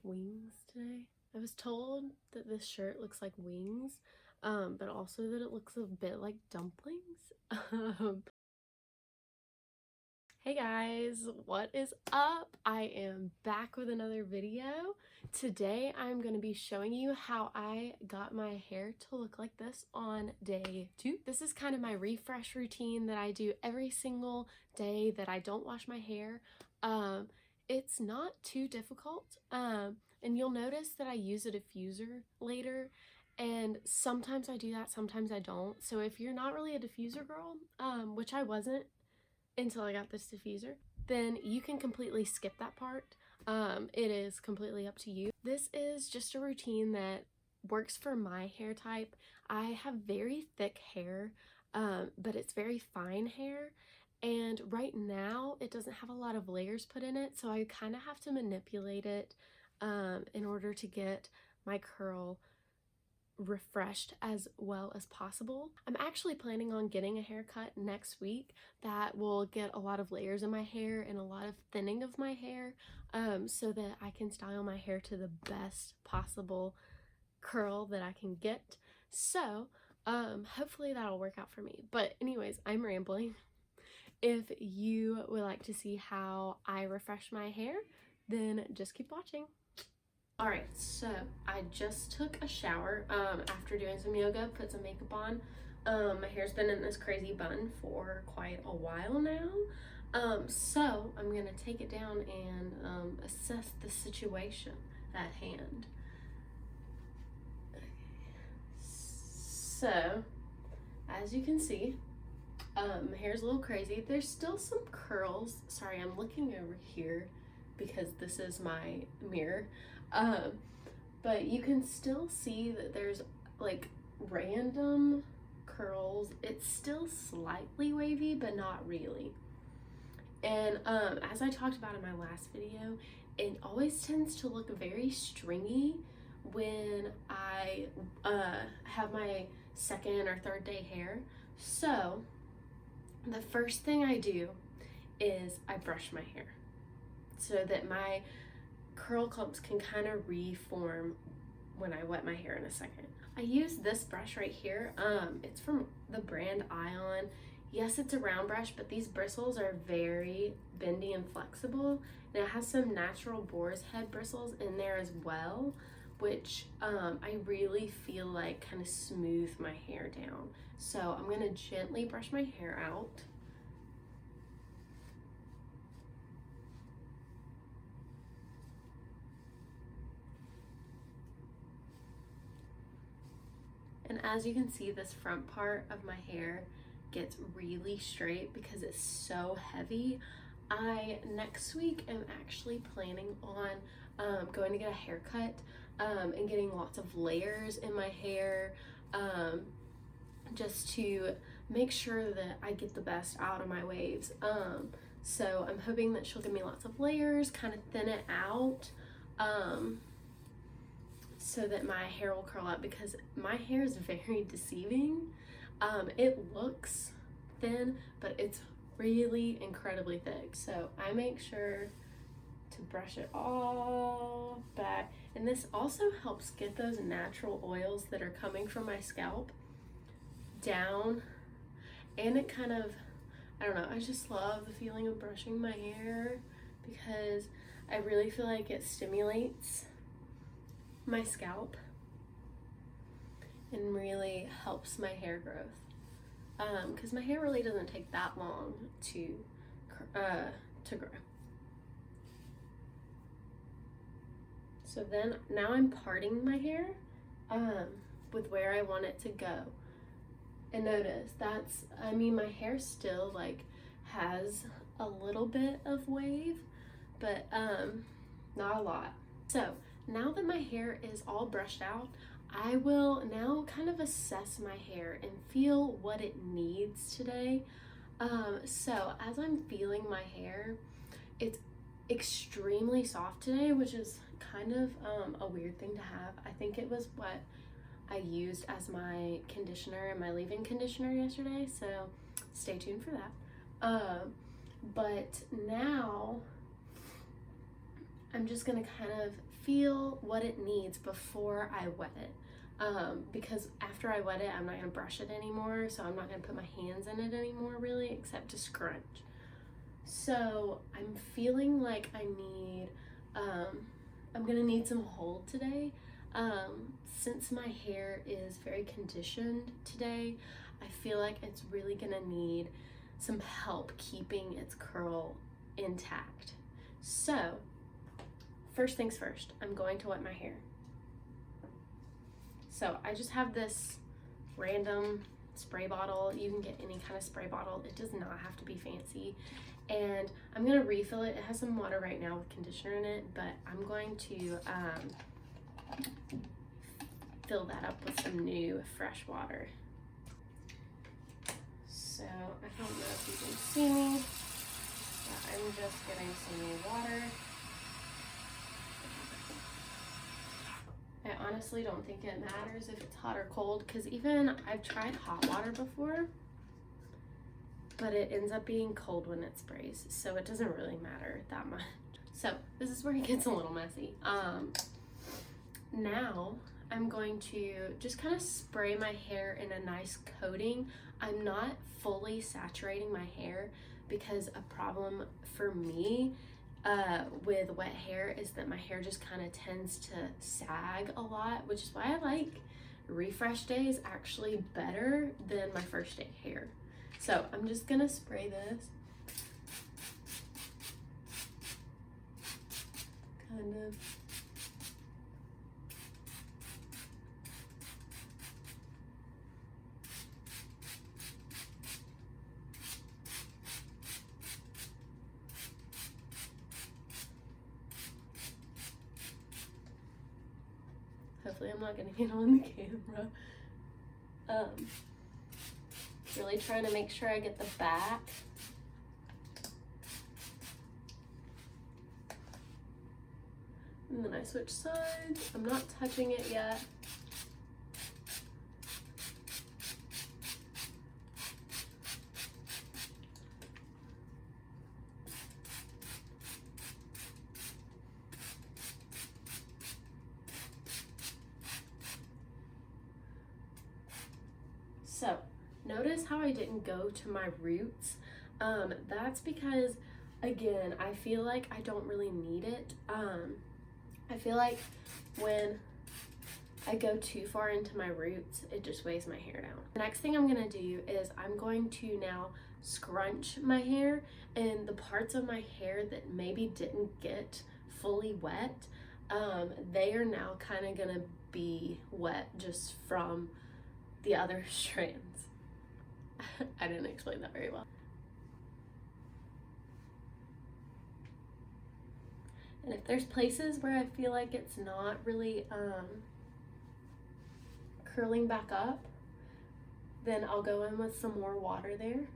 wings today. I was told that this shirt looks like wings, but also that it looks a bit like dumplings. Hey guys, what is up? I am back with another video. Today I'm going to be showing you how I got my hair to look like this on day 2. This is kind of my refresh routine that I do every single day that I don't wash my hair. It's not too difficult, and you'll notice that I use a diffuser later, and sometimes I do that, sometimes I don't. So if you're not really a diffuser girl, which I wasn't until I got this diffuser, then you can completely skip that part. It is completely up to you. This is just a routine that works for my hair type. I have very thick hair, but it's very fine hair. And right now it doesn't have a lot of layers put in it, so I kind of have to manipulate it in order to get my curl refreshed as well as possible. I'm actually planning on getting a haircut next week that will get a lot of layers in my hair and a lot of thinning of my hair, so that I can style my hair to the best possible curl that I can get. So hopefully that'll work out for me. But anyways, I'm rambling. If you would like to see how I refresh my hair, then just keep watching. Alright, so I just took a shower after doing some yoga, put some makeup on. My hair's been in this crazy bun for quite a while now. So I'm gonna take it down and assess the situation at hand. So, as you can see, my hair's a little crazy. There's still some curls. Sorry, I'm looking over here because this is my mirror. But you can still see that there's like random curls. It's still slightly wavy, but not really. And as I talked about in my last video, it always tends to look very stringy when I have my second or third day hair. So the first thing I do is I brush my hair so that my curl clumps can kind of reform when I wet my hair in a second. I use this brush right here. It's from the brand Ion. Yes, it's a round brush, but these bristles are very bendy and flexible, and it has some natural boar's head bristles in there as well, which I really feel like kind of smooth my hair down. So I'm gonna gently brush my hair out. And as you can see, this front part of my hair gets really straight because it's so heavy. Next week am actually planning on going to get a haircut and getting lots of layers in my hair, just to make sure that I get the best out of my waves. So I'm hoping that she'll give me lots of layers, kind of thin it out, so that my hair will curl up, because my hair is very deceiving. It looks thin, but it's really incredibly thick. So I make sure to brush it all back. And this also helps get those natural oils that are coming from my scalp down. And it kind of, I don't know, I just love the feeling of brushing my hair because I really feel like it stimulates my scalp and really helps my hair growth, because my hair really doesn't take that long to grow. So then now I'm parting my hair with where I want it to go. And notice that's, I mean, my hair still like has a little bit of wave, but not a lot. So now that my hair is all brushed out, I will now kind of assess my hair and feel what it needs today. So as I'm feeling my hair, it's extremely soft today, which is kind of a weird thing to have. I think it was what I used as my conditioner and my leave-in conditioner yesterday, so stay tuned for that. But now I'm just gonna kind of feel what it needs before I wet it. Because after I wet it, I'm not gonna brush it anymore, so I'm not gonna put my hands in it anymore really, except to scrunch. So I'm feeling like I'm gonna need some hold today. Since my hair is very conditioned today, I feel like it's really gonna need some help keeping its curl intact. So first things first, I'm going to wet my hair. So I just have this random spray bottle. You can get any kind of spray bottle. It does not have to be fancy. And I'm gonna refill it. It has some water right now with conditioner in it, but I'm going to fill that up with some new fresh water. So I don't know if you can see me, but I'm just getting some new water. I honestly don't think it matters if it's hot or cold, because even I've tried hot water before, but it ends up being cold when it sprays, so it doesn't really matter that much. So this is where it gets a little messy. Now I'm going to just kind of spray my hair in a nice coating. I'm not fully saturating my hair because a problem for me with wet hair is that my hair just kind of tends to sag a lot, which is why I like refresh days actually better than my first day hair. So I'm just gonna spray this kind of hopefully I'm not getting it on the camera. Really trying to make sure I get the back. And then I switch sides. I'm not touching it yet. So notice how I didn't go to my roots. That's because, again, I feel like I don't really need it. I feel like when I go too far into my roots, it just weighs my hair down. The next thing I'm gonna do is I'm going to now scrunch my hair, and the parts of my hair that maybe didn't get fully wet, they are now kind of gonna be wet just from the other strands. I didn't explain that very well. And if there's places where I feel like it's not really curling back up, then I'll go in with some more water there.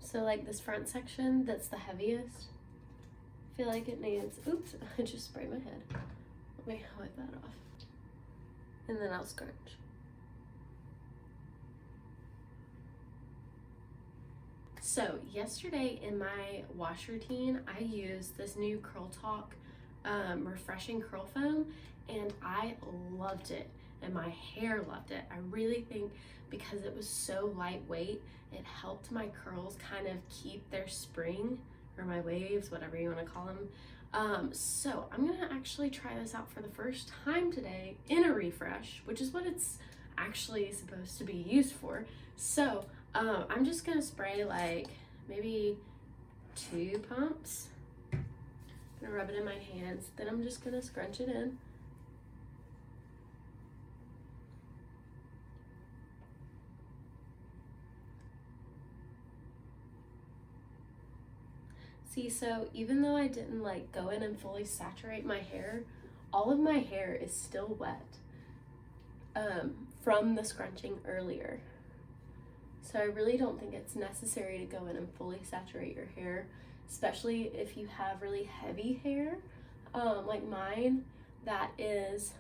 So like this front section that's the heaviest, I feel like it needs, oops, I just sprayed my head. Let me wipe that off. And then I'll scrunch. So yesterday in my wash routine, I used this new Curl Talk refreshing curl foam, and I loved it, and my hair loved it. I really think because it was so lightweight, it helped my curls kind of keep their spring, or my waves, whatever you want to call them. So I'm gonna actually try this out for the first time today in a refresh, which is what it's actually supposed to be used for. So I'm just gonna spray like maybe 2 pumps. I'm gonna rub it in my hands, then I'm just gonna scrunch it in. See, so even though I didn't like go in and fully saturate my hair, all of my hair is still wet from the scrunching earlier. So I really don't think it's necessary to go in and fully saturate your hair, especially if you have really heavy hair like mine that is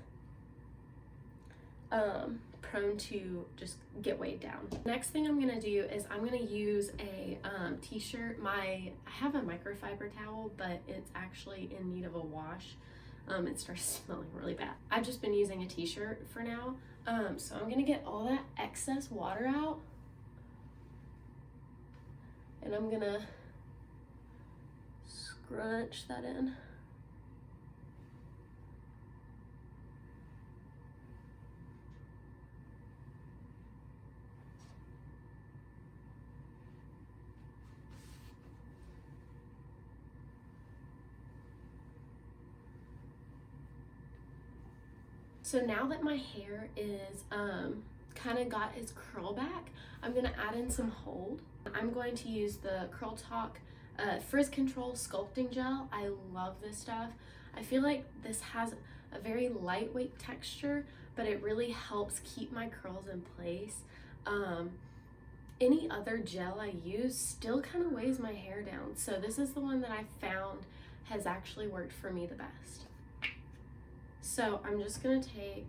prone to just get weighed down. Next thing I'm gonna do is I'm gonna use a t-shirt. I have a microfiber towel, but it's actually in need of a wash. It started smelling really bad. I've just been using a t-shirt for now. So I'm gonna get all that excess water out, and I'm gonna scrunch that in. So now that my hair is kind of got its curl back, I'm gonna add in some hold. I'm going to use the Curl Talk Frizz Control Sculpting Gel. I love this stuff. I feel like this has a very lightweight texture, but it really helps keep my curls in place. Any other gel I use still kind of weighs my hair down, so this is the one that I found has actually worked for me the best. So I'm just gonna take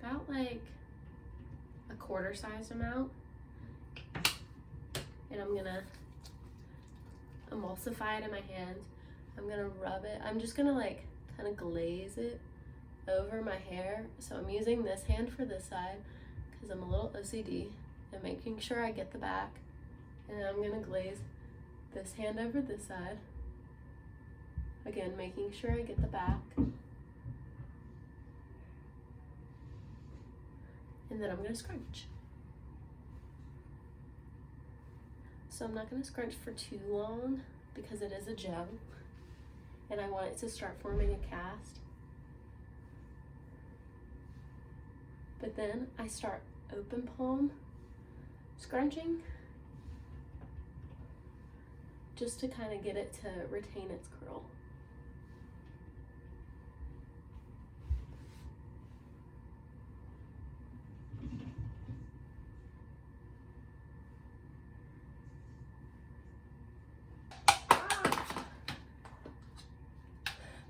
about like a quarter size amount, and I'm gonna emulsify it in my hand. I'm gonna rub it. I'm just gonna like kind of glaze it over my hair. So I'm using this hand for this side because I'm a little OCD and making sure I get the back. And then I'm gonna glaze this hand over this side. Again, making sure I get the back. And then I'm gonna scrunch. So I'm not gonna scrunch for too long because it is a gel and I want it to start forming a cast. But then I start open palm scrunching just to kind of get it to retain its curl.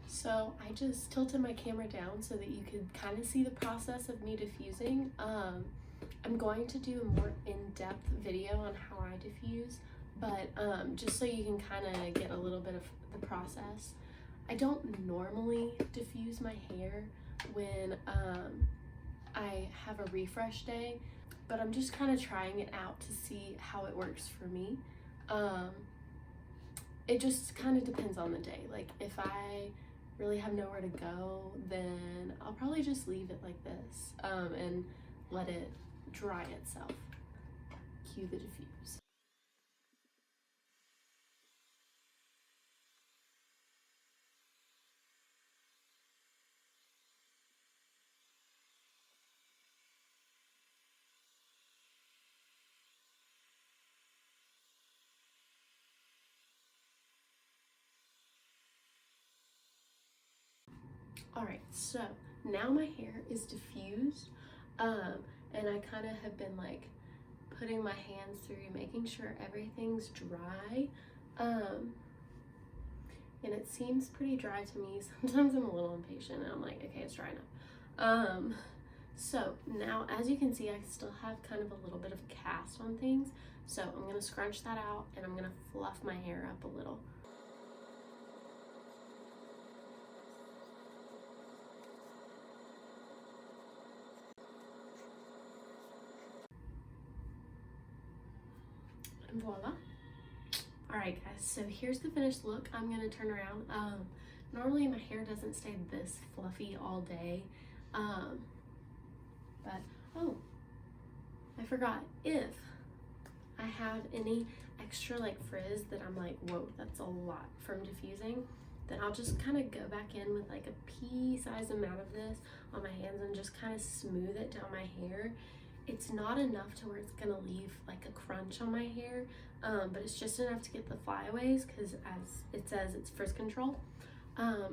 So I just tilted my camera down so that you could kind of see the process of me diffusing. I'm going to do a more in-depth video on how I diffuse, but just so you can kind of get a little bit of the process. I don't normally diffuse my hair when I have a refresh day, but I'm just kind of trying it out to see how it works for me. It just kind of depends on the day. Like if I really have nowhere to go, then I'll probably just leave it like this and let it dry itself. Cue the diffuse. Alright, so now my hair is diffused, and I kind of have been like putting my hands through, making sure everything's dry, and it seems pretty dry to me. Sometimes I'm a little impatient and I'm like, okay, it's dry enough. So now, as you can see, I still have kind of a little bit of a cast on things, so I'm gonna scrunch that out and I'm gonna fluff my hair up a little. And voila. Alright guys, so here's the finished look. I'm gonna turn around. Normally my hair doesn't stay this fluffy all day, but oh, I forgot, if I have any extra like frizz that I'm like, whoa, that's a lot from diffusing, then I'll just kind of go back in with like a pea-sized amount of this on my hands and just kind of smooth it down my hair. It's not enough to where it's gonna leave like a crunch on my hair, but it's just enough to get the flyaways because as it says, it's frizz control.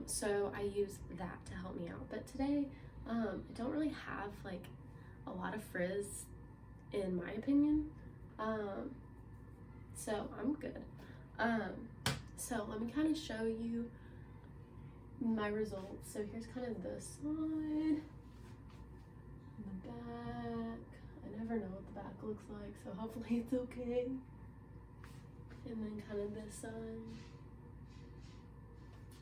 So I use that to help me out. But today, I don't really have like a lot of frizz in my opinion. So I'm good. So let me kind of show you my results. So here's kind of the side. the back. I never know what the back looks like, so hopefully it's okay. And then kind of this side.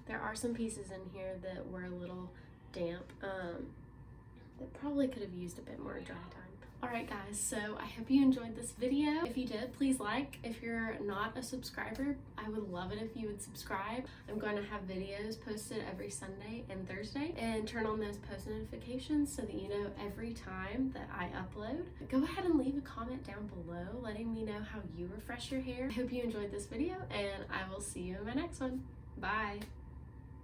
There are some pieces in here that were a little damp, that probably could have used a bit more dry time. Alright guys, so I hope you enjoyed this video. If you did, please like. If you're not a subscriber, I would love it if you would subscribe. I'm going to have videos posted every Sunday and Thursday, and turn on those post notifications so that you know every time that I upload. Go ahead and leave a comment down below letting me know how you refresh your hair. I hope you enjoyed this video, and I will see you in my next one. Bye!